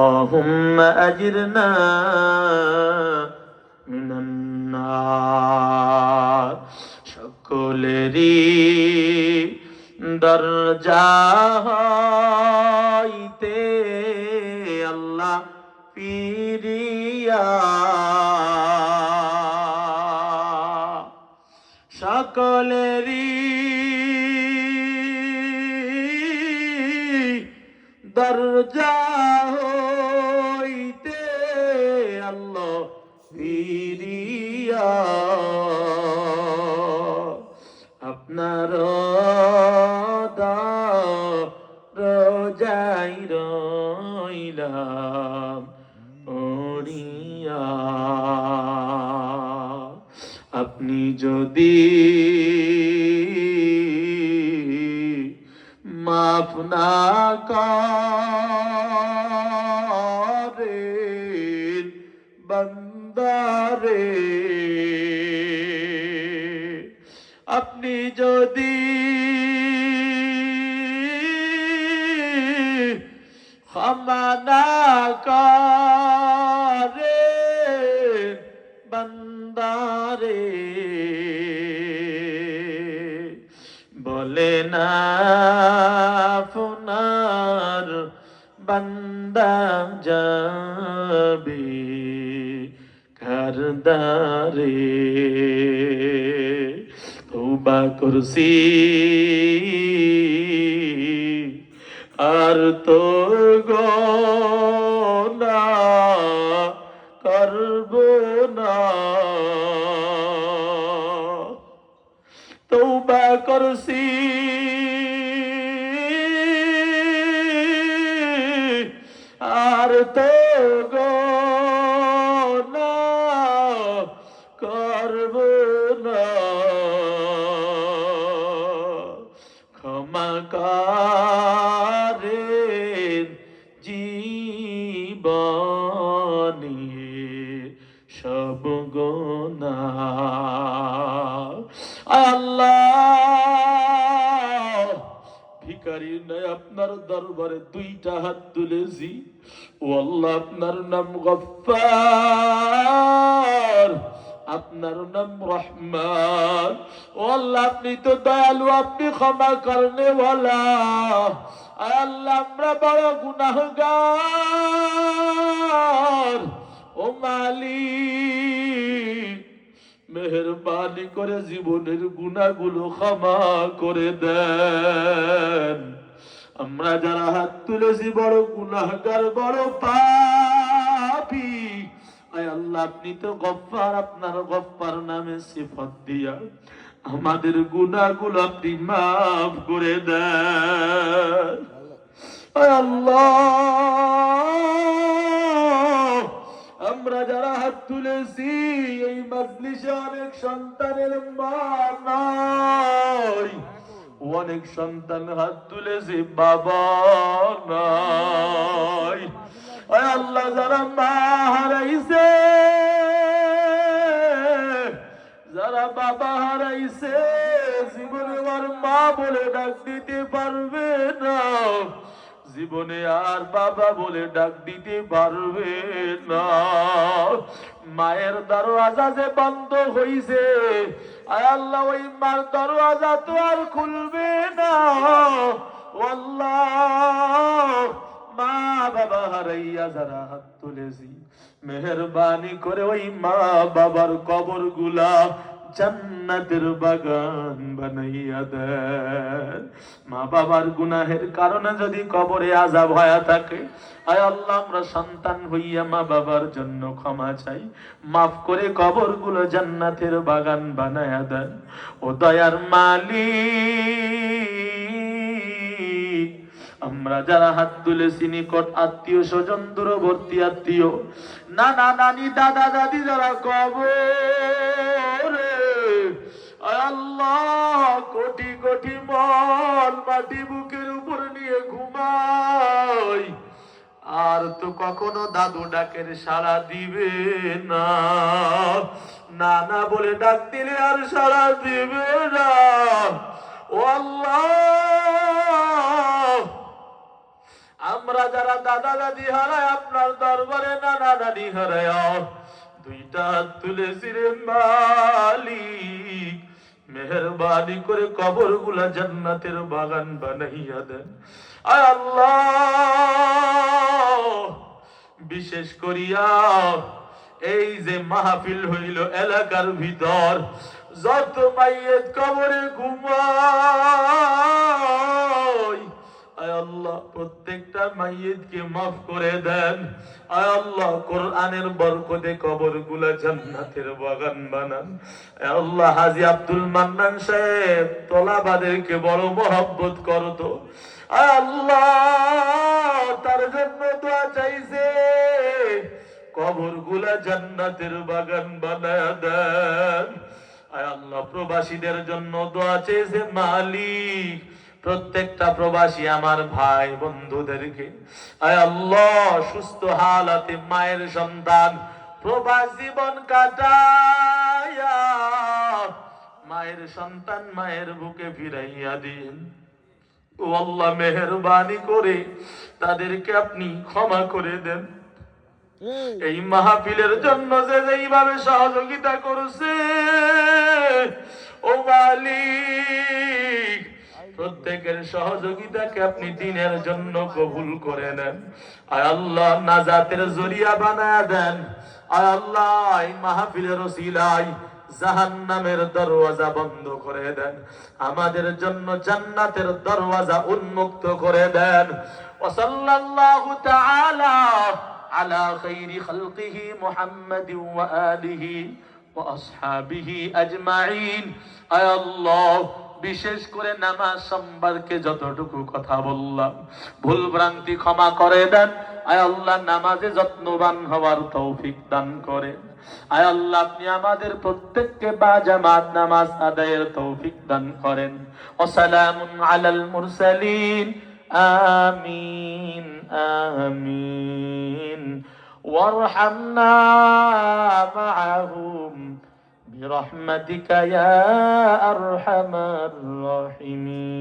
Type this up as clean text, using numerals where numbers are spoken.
اللهم أجرنا من النار সকলেরই দরজা হইতে আল্লাহ ফিরিয়া সকলেরই দরজা হইতে আল্লাহ ফিরিয়া আপনার রোজাই রইলাম পড়িয়া। আপনি যদি মাফ না করেন বান্দারে, আপনি যদি ক্ষমা না করেন বান্দারে, বলে না আপনার বান্দা যাবে কারদারে। তওবা করছি আর তো গুনাহ করব না, তওবা করছি আর তো গুনাহ করব না। ক্ষমা করেন জীবনে সব গুনাহ। আল্লাহ, ভিখারি নয়, আপনার দরবারে দুইটা হাত তুলেছি। ও আল্লাহ, আপনার নাম গফফার, আপনার নাম রহমান। ও আল্লাহ, আপনি তো দয়ালু, আপনি ক্ষমা করনে ওয়ালা। আল্লাহ, আমরা বড় গুনাহগার। ও মালিক, মেহেরবানি করে জীবনের গুনাহগুলো ক্ষমা করে দেন। আমরা যারা হাত তুলেছি বড় গুনাহগার, বড় পাপী। আয় আল্লাহ, আপনি তো গফফার, আপনার গফফার নামে সিফত দিয়া আমাদের গুনাহগুলো আপনি মাফ করে দেন। আয় আল্লাহ, আমরা যারা হাত তুলেছি এই মজলিসে অনেক সন্তানের মা নাই, অনেক সন্তান হাত তুলেছে বাবা নাই। আয় আল্লাহ, যারা মা হারাইছে, যারা বাবা হারাইছে, জীবনে আর মা বলে ডাক দিতে পারবে না, জীবনে আর বাবা বলে ডাক দিতে পারবে না। মায়ের দরওয়াজা যে বন্ধ হইছে, আয় আল্লাহ, ওই মার দরওয়াজা তো আর খুলবে না। আল্লাহ, মা বাবা হারাইয়া যারা হাত তুলেছি, মেহেরবানি করে ওই মা বাবার কবর গুলা জান্নাতের বাগান বানাইয়া দেন। মা বাবার গুনাহের কারণে যদি কবরে আযাব হয়ে থাকে, আয় আল্লাহ, আমরা সন্তান হইয়া মা বাবার জন্য ক্ষমা চাই, মাফ করে কবরগুলো জান্নাতের বাগান বানাইয়া দেন। ও দয়ার মালিক, আমরা যারা হাত তুলেছি নিকট আত্মীয় স্বজন, দূরবর্তী আত্মীয়, নানা নানি দাদা দাদি যারা কবরে, আল্লাহ, কোটি কোটি মন মাটি বুকের উপর নিয়ে ঘুমাই, আর তো কখনো দাদু ডাকের সাড়া দিবে না, নানা বলে ডাক দিলে আর সাড়া দিবে না। ও আল্লাহ, আমরা যারা দাদা দাদি হারায় আপনার দরবারে নানা নানি হারায় দুইটা হাত তুলেছি রে মালিক, মেহেরবানি করে কবরগুলা জান্নাতের বাগান বানাইয়া দেন। আয় আল্লাহ, বিশেষ করিয়া এই যে মাহফিল হইল এলাকার ভিতর যত মাইয়েত কবরে ঘুমায়, আয় আল্লাহ প্রত্যেকটা মাইয়েতকে মাফ করে দেন। আয় আল্লাহ কোরআনের বরকতে কবরগুলা জান্নাতের বাগান বানান। আয় আল্লাহ হাজী আব্দুল মান্নান সাহেব তলাবাদেরকে বড় মহব্বত করতো। আয় আল্লাহ তার জন্য দোয়া চাইছে, কবরগুলা জান্নাতের বাগান বানায়া দেন। আয় আল্লাহ প্রবাসীদের জন্য দোয়া চেয়েছে মালিক, প্রত্যেকটা প্রবাসী আমার ভাই বন্ধুদেরকে আয় আল্লাহ সুস্থ হালাতে মায়ের সন্তান প্রবাস জীবন কাটায়া মায়ের সন্তান মায়ের বুকে ফিরাইয়া দিন। ও আল্লাহ মেহেরবানি করে তাদেরকে আপনি ক্ষমা করে দেন। এই মাহফিলের জন্য যে যেইভাবে সহযোগিতা করছে ও মালিক, প্রত্যেকের সহযোগিতাকে আপনি দিনের জন্য কবুল করে নেন। আয় আল্লাহ নাজাতের জরিয়া বানায়া দেন। আয় আল্লাহ এই মাহফিলের ওসিলায় জাহান্নামের দরওয়াজা বন্ধ করে দেন, আমাদের জন্য জান্নাতের দরওয়াজা উন্মুক্ত করে দেন। ওয়া সাল্লাল্লাহু তাআলা আলা খাইরি খালকিহি মুহাম্মাদিন ওয়া আলিহি ওয়া আসহাবিহি আজমাইন। আয় আল্লাহ বিশেষ করে নামাজ সম্পর্কে যতটুকু কথা বললাম ভুল ভ্রান্তি ক্ষমা করে দেন। আয় আল্লাহ নামাজে যত্নবান হওয়ার তৌফিক দান করেন। আয় আল্লাহ আপনি আমাদের প্রত্যেককে বাজামাত নামাজ আদায়ের তৌফিক দান করেন। ওয়াসালামুন আলাল মুরসালিন। আমিন আমিন। ওয়ারহামনা মাআহুম برحمتك يا أرحم الراحمين.